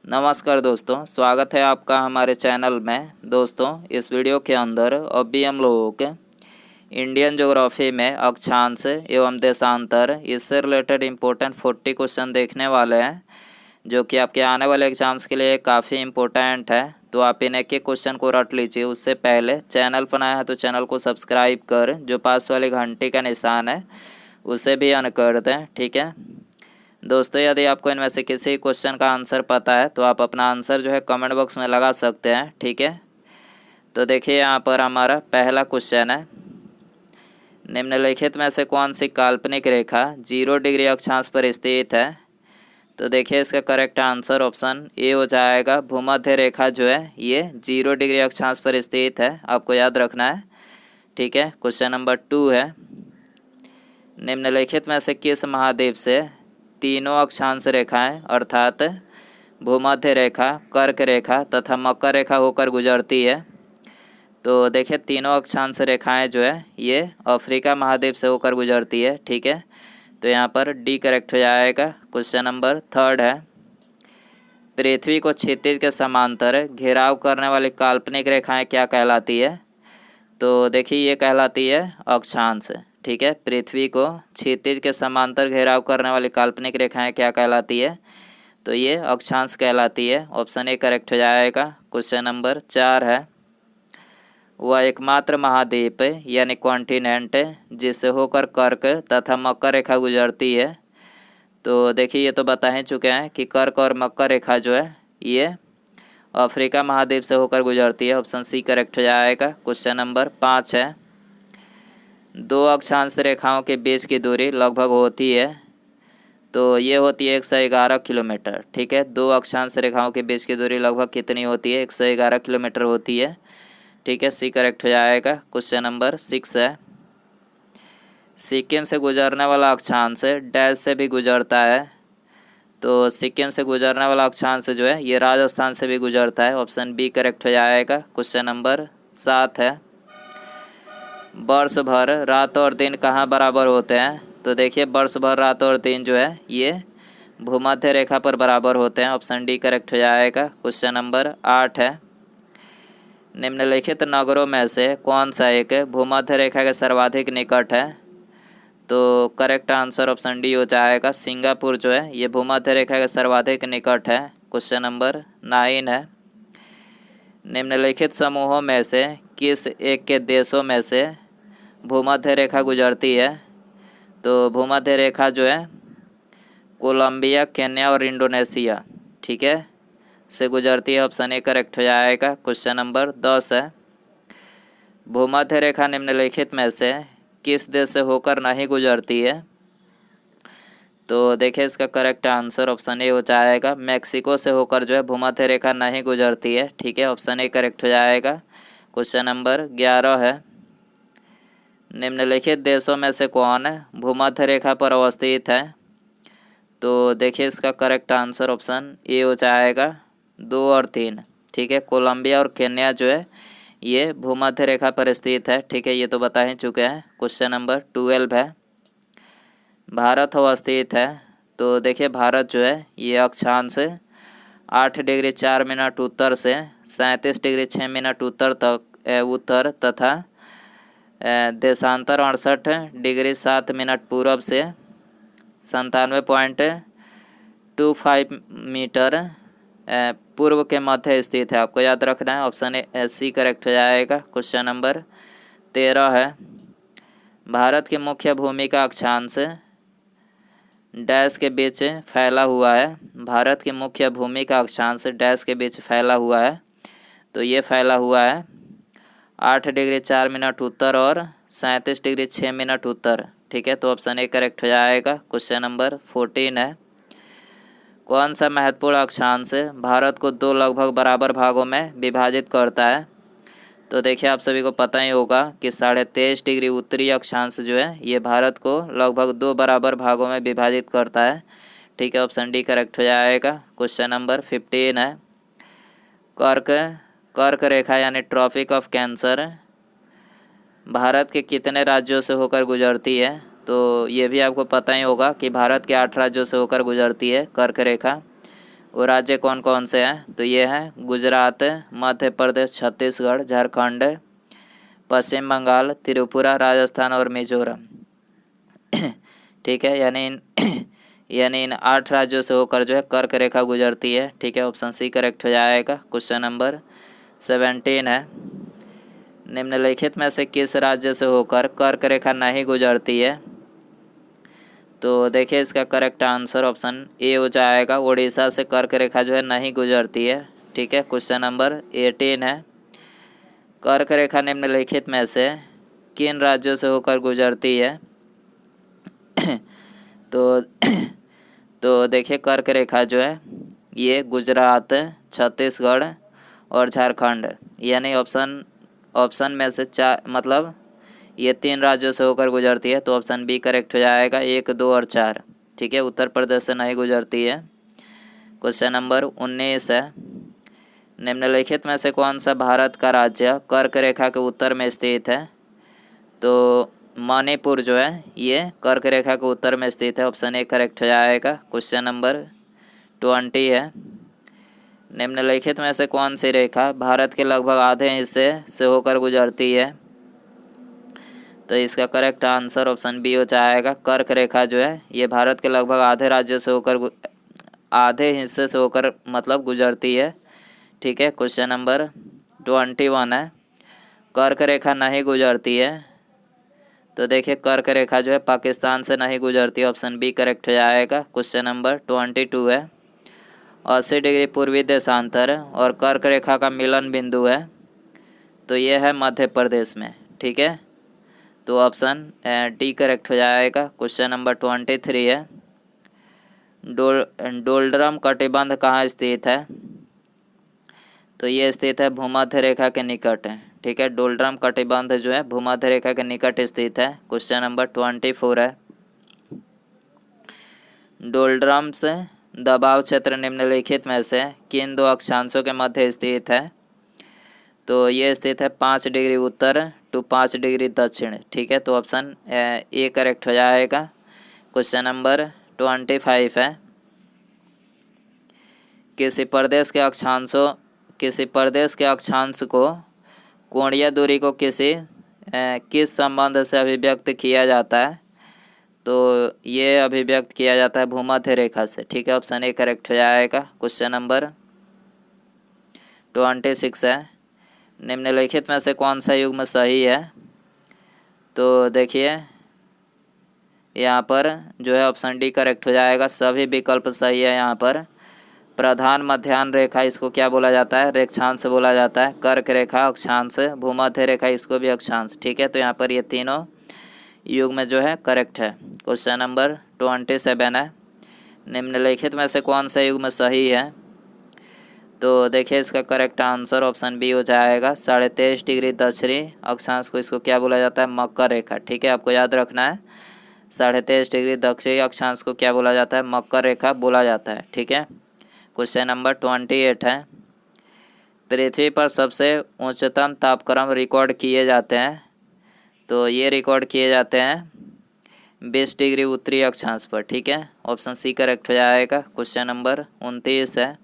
नमस्कार दोस्तों, स्वागत है आपका हमारे चैनल में। दोस्तों, इस वीडियो के अंदर अभी हम लोग इंडियन ज्योग्राफी में अक्षांश एवं देशांतर इससे रिलेटेड इम्पोर्टेंट 40 क्वेश्चन देखने वाले हैं, जो कि आपके आने वाले एग्जाम्स के लिए काफ़ी इम्पोर्टेंट है। तो आप इन एक एक क्वेश्चन को रट लीजिए। उससे पहले चैनल पर नया है तो चैनल को सब्सक्राइब कर जो पास वाली घंटी का निशान है उसे भी ऑन कर दें, ठीक है दोस्तों। यदि आपको इनमें से किसी क्वेश्चन का आंसर पता है तो आप अपना आंसर जो है कमेंट बॉक्स में लगा सकते हैं, ठीक है। तो देखिए यहाँ पर हमारा पहला क्वेश्चन है, निम्नलिखित में से कौन सी काल्पनिक रेखा 0 डिग्री अक्षांश पर स्थित है। तो देखिए इसका करेक्ट आंसर ऑप्शन ए हो जाएगा। भूमध्य रेखा जो है ये 0 डिग्री अक्षांश पर स्थित है, आपको याद रखना है, ठीक है। क्वेश्चन नंबर 2 है, निम्नलिखित में से किस महाद्वीप से तीनों अक्षांश रेखाएं अर्थात भूमध्य रेखा, कर्क रेखा तथा मकर रेखा होकर गुजरती है। तो देखिए तीनों अक्षांश रेखाएं जो है ये अफ्रीका महाद्वीप से होकर गुजरती है, ठीक है। तो यहाँ पर डी करेक्ट हो जाएगा। क्वेश्चन नंबर 3 है, पृथ्वी को क्षितिज के समांतर घेराव करने वाली काल्पनिक रेखाएं क्या कहलाती है। तो देखिए ये कहलाती है अक्षांश, ठीक है। पृथ्वी को क्षितिज के समांतर घेराव करने वाली काल्पनिक रेखाएं क्या कहलाती है। तो ये अक्षांश कहलाती है। ऑप्शन ए करेक्ट हो जाएगा। क्वेश्चन नंबर 4 है, वह एकमात्र महाद्वीप यानी कॉन्टिनेंट जिससे होकर कर्क तथा मकर रेखा गुजरती है। तो देखिए ये तो बता ही चुके हैं कि कर्क और मकर रेखा जो है ये अफ्रीका महाद्वीप से होकर गुजरती है। ऑप्शन सी करेक्ट हो जाएगा। क्वेश्चन नंबर 5 है, दो अक्षांश रेखाओं के बीच की दूरी लगभग होती है। तो ये होती है 111 किलोमीटर, ठीक है। दो अक्षांश रेखाओं के बीच की दूरी लगभग कितनी होती है, 111 किलोमीटर होती है, ठीक है। सी करेक्ट हो जाएगा। क्वेश्चन नंबर 6 है, सिक्किम से गुजरने वाला अक्षांश डैश से भी गुजरता है। तो सिक्किम से गुजरने वाला अक्षांश जो है ये राजस्थान से भी गुजरता है। ऑप्शन बी करेक्ट हो जाएगा। क्वेश्चन नंबर 7 है, वर्ष भर रात और दिन कहाँ बराबर होते हैं। तो देखिए वर्ष भर रात और दिन जो है ये भूमध्य रेखा पर बराबर होते हैं। ऑप्शन डी करेक्ट हो जाएगा। क्वेश्चन नंबर 8 है, निम्नलिखित नगरों में से कौन सा एक भूमध्य रेखा के सर्वाधिक निकट है। तो करेक्ट आंसर ऑप्शन डी हो जाएगा। सिंगापुर जो है ये भूमध्य रेखा के सर्वाधिक निकट है। क्वेश्चन नंबर 9 है, निम्नलिखित समूहों में से किस एक के देशों में से भूमध्य रेखा गुजरती है। तो भूमध्य रेखा जो है कोलंबिया, केन्या और इंडोनेशिया, ठीक है, से गुजरती है। ऑप्शन ए करेक्ट हो जाएगा। क्वेश्चन नंबर 10 है, भूमध्य रेखा निम्नलिखित में से किस देश से होकर नहीं गुजरती है। तो देखिए इसका करेक्ट आंसर ऑप्शन ए हो जाएगा। मैक्सिको से होकर जो है भूमध्य रेखा नहीं गुजरती है, ठीक है। ऑप्शन ए करेक्ट हो जाएगा। क्वेश्चन नंबर 11 है, निम्नलिखित देशों में से कौन भूमध्य रेखा पर अवस्थित है। तो देखिए इसका करेक्ट आंसर ऑप्शन ए हो जाएगा। 2 और 3, ठीक है। कोलंबिया और केन्या जो है ये भूमध्य रेखा पर स्थित है, ठीक है। ये तो बता ही चुके हैं। क्वेश्चन नंबर 12 है, भारत अवस्थित है। तो देखिए भारत जो है ये अक्षांश 8 डिग्री 4 मिनट उत्तर से 37 डिग्री 6 मिनट उत्तर तक उत्तर तथा देशांतर 68 डिग्री 7 मिनट पूर्व से 97.25 मीटर पूर्व के मध्य स्थित है, आपको याद रखना है। ऑप्शन ए सी करेक्ट हो जाएगा। क्वेश्चन नंबर 13 है, भारत की मुख्य भूमि का अक्षांश डैश के बीच फैला हुआ है। भारत की मुख्य भूमि का अक्षांश डैश के बीच फैला हुआ है। तो ये फैला हुआ है 8 डिग्री 4 मिनट उत्तर और 37 डिग्री 6 मिनट उत्तर, ठीक है। तो ऑप्शन ए करेक्ट हो जाएगा। क्वेश्चन नंबर 14 है, कौन सा महत्वपूर्ण अक्षांश भारत को 2 लगभग बराबर भागों में विभाजित करता है। तो देखिए आप सभी को पता ही होगा कि 23.5 डिग्री उत्तरी अक्षांश जो है ये भारत को लगभग 2 बराबर भागों में विभाजित करता है, ठीक है। ऑप्शन डी करेक्ट हो जाएगा। क्वेश्चन नंबर 15 है, कर्क रेखा यानी ट्रॉपिक ऑफ कैंसर भारत के कितने राज्यों से होकर गुजरती है। तो ये भी आपको पता ही होगा कि भारत के 8 राज्यों से होकर गुजरती है कर्क रेखा। वो राज्य कौन कौन से हैं? तो ये हैं गुजरात, मध्य प्रदेश, छत्तीसगढ़, झारखंड, पश्चिम बंगाल, त्रिपुरा, राजस्थान और मिजोरम। ठीक है, यानी इन 8 राज्यों से होकर जो है कर्क रेखा गुजरती है। ठीक है, ऑप्शन सी करेक्ट हो जाएगा। क्वेश्चन नंबर 17 है, निम्नलिखित में से किस राज्य से होकर कर्क रेखा नहीं गुजरती है? तो देखिए इसका करेक्ट आंसर ऑप्शन ए हो जाएगा, उड़ीसा से कर्क रेखा जो है नहीं गुजरती है। ठीक है, क्वेश्चन नंबर 18 है, कर्क रेखा निम्नलिखित में से किन राज्यों से होकर गुजरती है? तो तो देखिए कर्क रेखा जो है ये गुजरात, छत्तीसगढ़ और झारखंड, यानी ऑप्शन में से 4 मतलब ये 3 राज्यों से होकर गुजरती है। तो ऑप्शन बी करेक्ट हो जाएगा, 1, 2 और 4। ठीक है, उत्तर प्रदेश से नहीं गुजरती है। क्वेश्चन नंबर 19 है, निम्नलिखित में से कौन सा भारत का राज्य कर्क रेखा के उत्तर में स्थित है? तो मणिपुर जो है ये कर्क रेखा के उत्तर में स्थित है। ऑप्शन ए करेक्ट हो जाएगा। क्वेश्चन नंबर 20 है, निम्नलिखित में से कौन सी रेखा भारत के लगभग आधे हिस्से से होकर गुजरती है? तो इसका करेक्ट आंसर ऑप्शन बी हो जाएगा, कर्क रेखा जो है ये भारत के लगभग आधे हिस्से से होकर मतलब गुजरती है। ठीक है, क्वेश्चन नंबर 21 है, कर्क रेखा नहीं गुजरती है। तो देखिए कर्क रेखा जो है पाकिस्तान से नहीं गुजरती है। ऑप्शन बी करेक्ट हो जाएगा। क्वेश्चन नंबर 22 है, 80 डिग्री पूर्वी देशांतर और कर्क रेखा का मिलन बिंदु है। तो ये है मध्य प्रदेश में। ठीक है, तो ऑप्शन डी करेक्ट हो जाएगा। क्वेश्चन नंबर 23 है, डोलड्रम कटिबंध कहाँ स्थित है? तो ये स्थित है भूमध्य रेखा के निकट है। ठीक है, डोलड्रम कटिबंध जो है भूमध्य रेखा के निकट स्थित है। क्वेश्चन नंबर 24 है, डोलड्रम से दबाव क्षेत्र निम्नलिखित में से किन 2 अक्षांशों के मध्य स्थित है? तो ये स्थित है 5 डिग्री उत्तर टू 5 डिग्री दक्षिण। ठीक है, तो ऑप्शन ए करेक्ट हो जाएगा। क्वेश्चन नंबर 25 है, किसी प्रदेश के अक्षांश को कोणीय दूरी को किस संबंध से अभिव्यक्त किया जाता है? तो ये अभिव्यक्त किया जाता है भूमध्य रेखा से। ठीक है, ऑप्शन ए करेक्ट हो जाएगा। क्वेश्चन नंबर 26 है, निम्नलिखित में से कौन सा युग्म सही है? तो देखिए यहाँ पर जो है ऑप्शन डी करेक्ट हो जाएगा, सभी विकल्प सही है। यहाँ पर प्रधान मध्याह्न रेखा इसको क्या बोला जाता है? रेखांश बोला जाता है। कर्क रेखा अक्षांश, भूमध्य रेखा इसको भी अक्षांश। ठीक है, तो यहाँ पर ये तीनों युग्म जो है करेक्ट है। क्वेश्चन नंबर 27 है, निम्नलिखित में से कौन सा युग्म सही है? तो देखिए इसका करेक्ट आंसर ऑप्शन बी हो जाएगा, 23.5 डिग्री दक्षिणी अक्षांश को इसको क्या बोला जाता है? मकर रेखा। ठीक है, आपको याद रखना है 23.5 डिग्री दक्षिणी अक्षांश को क्या बोला जाता है? मकर रेखा बोला जाता है। ठीक है, क्वेश्चन नंबर 28 है, पृथ्वी पर सबसे उच्चतम तापक्रम रिकॉर्ड किए जाते हैं। तो ये रिकॉर्ड किए जाते हैं 20 डिग्री उत्तरी अक्षांश पर। ठीक है, ऑप्शन सी करेक्ट हो जाएगा। क्वेश्चन नंबर 29 है,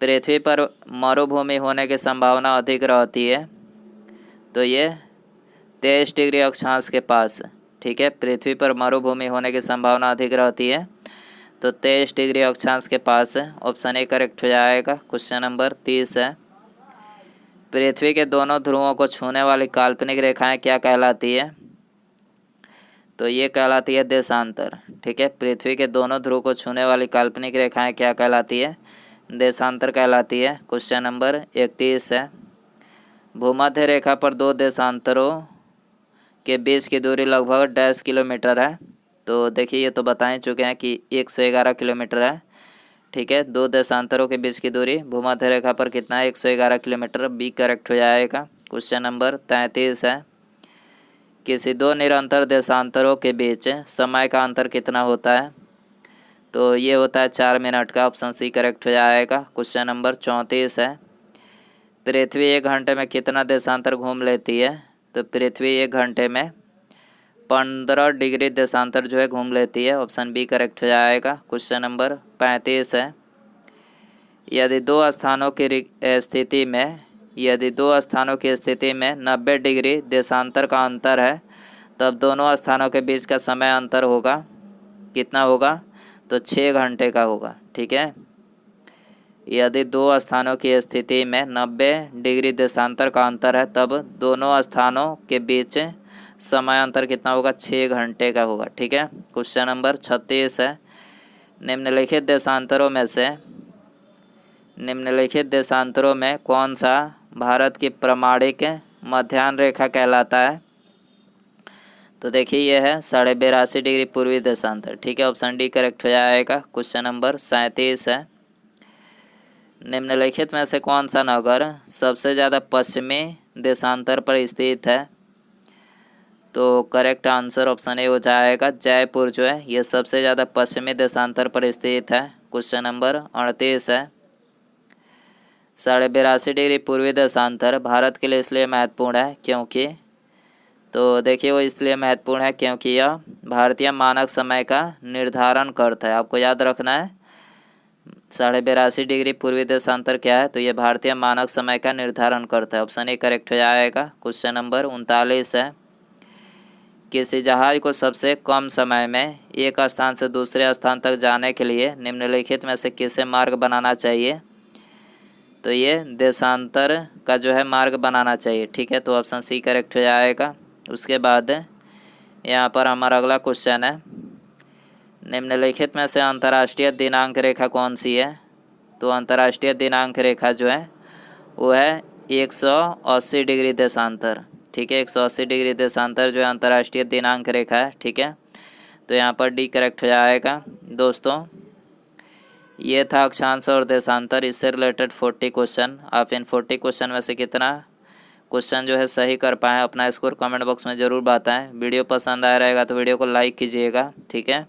पृथ्वी पर मरुभूमि होने की संभावना अधिक रहती है। तो ये 23 डिग्री अक्षांश के पास। ठीक है, पृथ्वी पर मरुभूमि होने की संभावना अधिक रहती है तो 23 डिग्री अक्षांश के पास है। ऑप्शन ए करेक्ट हो जाएगा। क्वेश्चन नंबर 30 है, पृथ्वी के दोनों ध्रुवों को छूने वाली काल्पनिक रेखाएं क्या कहलाती है? तो ये कहलाती है देशांतर। ठीक है, पृथ्वी के दोनों ध्रुव को छूने वाली काल्पनिक रेखाएं क्या कहलाती है? देशांतर कहलाती है। क्वेश्चन नंबर 31 है, भूमध्य रेखा पर 2 देशांतरों के बीच की दूरी लगभग 10 किलोमीटर है। तो देखिए ये तो बता ही चुके हैं कि 111 किलोमीटर है। ठीक है, 2 देशांतरों के बीच की दूरी भूमध्य रेखा पर कितना है? 111 किलोमीटर। बी करेक्ट हो जाएगा। क्वेश्चन नंबर 33 है, किसी 2 निरंतर देशांतरों के बीच समय का अंतर कितना होता है? तो ये होता है 4 मिनट का। ऑप्शन सी करेक्ट हो जाएगा। क्वेश्चन नंबर 34 है, पृथ्वी 1 घंटे में कितना देशांतर घूम लेती है? तो पृथ्वी 1 घंटे में 15 डिग्री देशांतर जो है घूम लेती है। ऑप्शन बी करेक्ट हो जाएगा। क्वेश्चन नंबर 35 है, यदि दो स्थानों की स्थिति में 90 डिग्री देशांतर का अंतर है, तब दोनों स्थानों के बीच का समय अंतर होगा, कितना होगा? तो 6 घंटे का होगा। ठीक है, यदि दो स्थानों की स्थिति में 90 डिग्री देशांतर का अंतर है, तब दोनों स्थानों के बीच समय अंतर कितना होगा? 6 घंटे का होगा। ठीक है, क्वेश्चन नंबर 36 है, निम्नलिखित देशांतरों में कौन सा भारत की प्रमाणिक मध्याह्न रेखा कहलाता है? तो देखिए यह है 82.5 डिग्री पूर्वी देशांतर। ठीक है, ऑप्शन डी करेक्ट हो जाएगा। क्वेश्चन नंबर 37 है, निम्नलिखित में से कौन सा नगर सबसे ज़्यादा पश्चिमी देशांतर पर स्थित है? तो करेक्ट आंसर ऑप्शन ए हो जाएगा। जयपुर जो है ये सबसे ज़्यादा पश्चिमी देशांतर पर स्थित है। क्वेश्चन नंबर 38 है, 82.5 डिग्री पूर्वी देशांतर भारत के लिए इसलिए महत्वपूर्ण है क्योंकि, तो देखिए वो इसलिए महत्वपूर्ण है क्योंकि यह भारतीय मानक समय का निर्धारण करता है। आपको याद रखना है 82.5 डिग्री पूर्वी देशांतर क्या है? तो ये भारतीय मानक समय का निर्धारण करता है। ऑप्शन ए करेक्ट हो जाएगा। क्वेश्चन नंबर 39 है, किसी जहाज को सबसे कम समय में एक स्थान से दूसरे स्थान तक जाने के लिए निम्नलिखित में से किसे मार्ग बनाना चाहिए? तो ये देशांतर का जो है मार्ग बनाना चाहिए। ठीक है, तो ऑप्शन सी करेक्ट हो जाएगा। उसके बाद यहाँ पर हमारा अगला क्वेश्चन है, निम्नलिखित में से अंतर्राष्ट्रीय दिनांक रेखा कौन सी है? तो अंतर्राष्ट्रीय दिनांक रेखा जो है वो है 180 डिग्री देशांतर। ठीक है, 180 डिग्री देशांतर जो है अंतर्राष्ट्रीय दिनांक रेखा है। ठीक है, तो यहाँ पर डी करेक्ट हो जाएगा। दोस्तों ये था अक्षांश और देशांतर, इससे रिलेटेड 40 क्वेश्चन। आप इन 40 क्वेश्चन में से कितना क्वेश्चन जो है सही कर पाएँ, अपना स्कोर कमेंट बॉक्स में ज़रूर बताएं। वीडियो पसंद आया रहेगा तो वीडियो को लाइक कीजिएगा। ठीक है,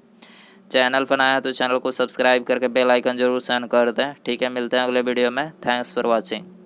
चैनल पर नया है तो चैनल को सब्सक्राइब करके बेल आइकन जरूर सेंड कर दें। ठीक है, मिलते हैं अगले वीडियो में। Thanks for watching.